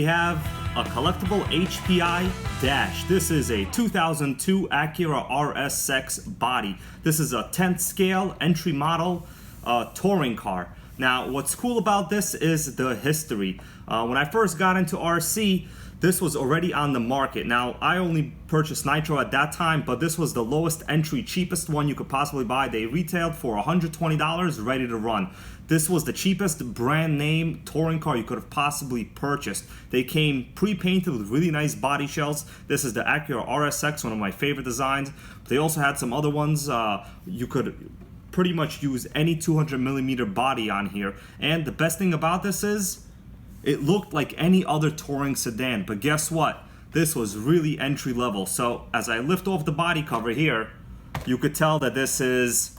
we have a collectible HPI DASH. This is a 2002 Acura Rsx body. This is a 10th scale entry model touring car. Now, what's cool about this is the history. When I first got into RC, this was already on the market. Now, I only purchased Nitro at that time, but this was the lowest entry, cheapest one you could possibly buy. They retailed for $120, ready to run. This was the cheapest brand name touring car you could have possibly purchased. They came pre-painted with really nice body shells. This is the Acura Rsx, one of my favorite designs. They also had some other ones. You could pretty much use any 200mm body on here. And the best thing about this is, it looked like any other touring sedan, but guess what? This was really entry level. So as I lift off the body cover here, you could tell that this is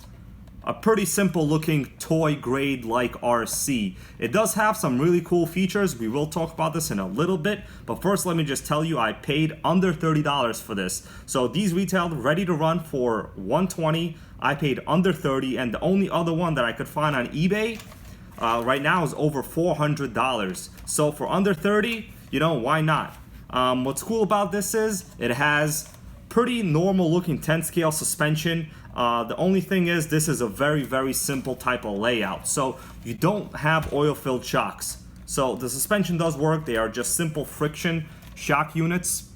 a pretty simple looking toy grade like RC. It does have some really cool features. We will talk about this in a little bit, but first let me just tell you I paid under $30 for this. So these retailed ready to run for $120. I paid under $30, and the only other one that I could find on eBay right now is over $400. So for under $30, you know, why not? What's cool about this is it has pretty normal looking 10 scale suspension. The only thing is this is a very simple type of layout. So you don't have oil filled shocks. So the suspension does work. They are just simple friction shock units,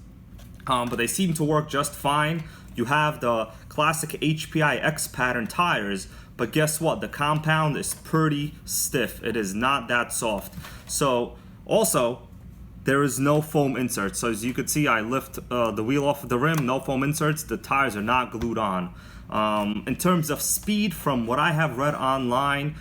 but they seem to work just fine. You have the classic HPI X pattern tires, but guess what? The compound is pretty stiff. It is not that soft. So also, there is no foam inserts. So as you can see, I lift the wheel off of the rim, no foam inserts. The tires are not glued on. In terms of speed, from what I have read online,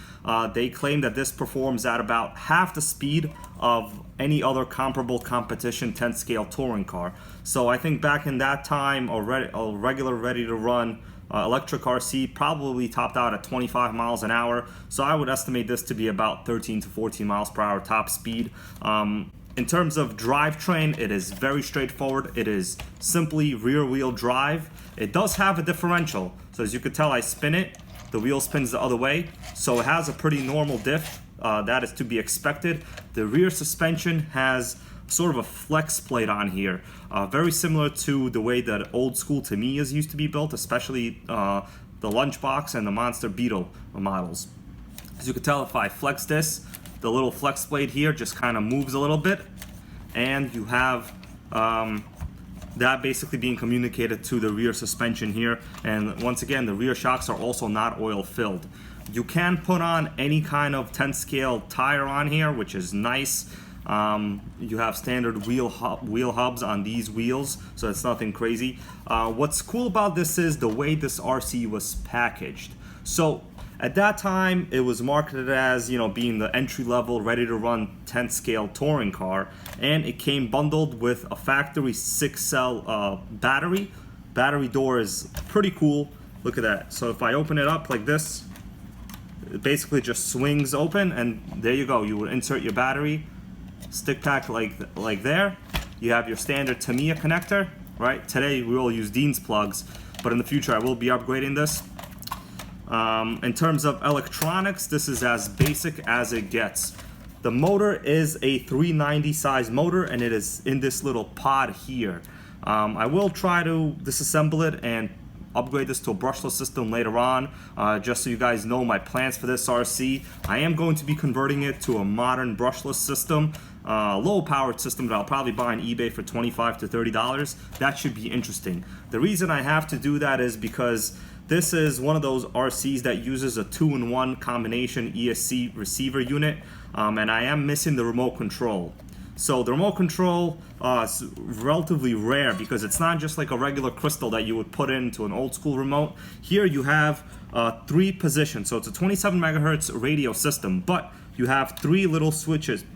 they claim that this performs at about half the speed of any other comparable competition 10 scale touring car. So I think back in that time, a regular ready to run electric RC probably topped out at 25 miles an hour. So I would estimate this to be about 13 to 14 miles per hour top speed. In terms of drivetrain, it is very straightforward. It is simply rear wheel drive. It does have a differential. So as you can tell, I spin it, the wheel spins the other way. So it has a pretty normal diff. That is to be expected. The rear suspension has sort of a flex plate on here, very similar to the way that old school Tamiya's used to be built, especially the Lunchbox and the Monster Beetle models. As you can tell, if I flex this, the little flex plate here just kind of moves a little bit, and you have that basically being communicated to the rear suspension here. And once again, the rear shocks are also not oil filled. You can put on any kind of 10 scale tire on here, which is nice. You have standard wheel hubs on these wheels, so it's nothing crazy. What's cool about this is the way this RC was packaged. So at that time, it was marketed as, you know, being the entry-level, ready-to-run 10 scale touring car, and it came bundled with a factory 6-cell battery. Battery door is pretty cool. Look at that. So if I open it up like this, it basically just swings open, and there you go. You would insert your battery, stick pack like there. You have your standard Tamiya connector, right? Today we will use Dean's plugs, but in the future I will be upgrading this. In terms of electronics, this is as basic as it gets. The motor is a 390 size motor, and it is in this little pod here. I will try to disassemble it and upgrade this to a brushless system later on, just so you guys know my plans for this RC. I am going to be converting it to a modern brushless system, low powered system that I'll probably buy on eBay for $25 to $30. That should be interesting. The reason I have to do that is because this is one of those RCs that uses a 2-in-1 combination ESC receiver unit, and I am missing the remote control. So the remote control is relatively rare because it's not just like a regular crystal that you would put into an old school remote. Here you have 3 positions. So it's a 27 megahertz radio system, but you have 3 little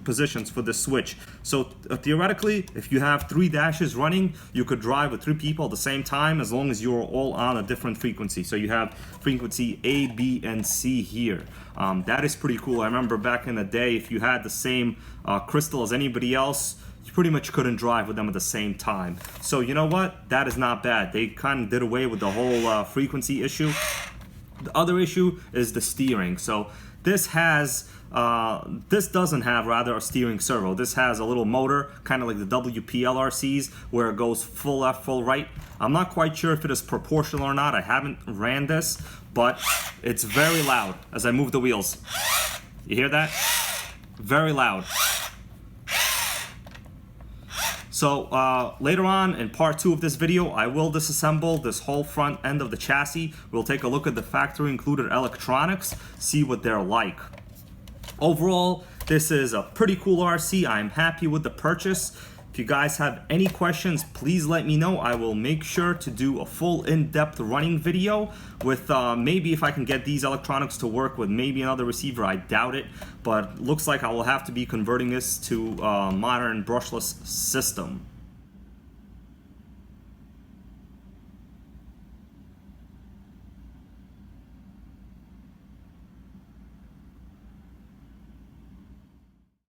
positions for the switch. So theoretically, if you have 3 dashes running, you could drive with 3 people at the same time as long as you're all on a different frequency. So you have frequency A, B, and C here. That is pretty cool. I remember back in the day, if you had the same crystal as anybody else, you pretty much couldn't drive with them at the same time. So you know what? That is not bad. They kind of did away with the whole frequency issue. The other issue is the steering. So this has This doesn't have rather a steering servo. This has a little motor, kind of like the WPL RCs, where it goes full left, full right. I'm not quite sure if it is proportional or not. I haven't ran this, but it's very loud as I move the wheels. You hear that? Very loud. So later on in part 2 of this video, I will disassemble this whole front end of the chassis. We'll take a look at the factory included electronics, see what they're like. Overall, this is a pretty cool RC. I'm happy with the purchase. If you guys have any questions, please let me know. I will make sure to do a full in-depth running video with maybe if I can get these electronics to work with maybe another receiver. I doubt it, but looks like I will have to be converting this to a modern brushless system.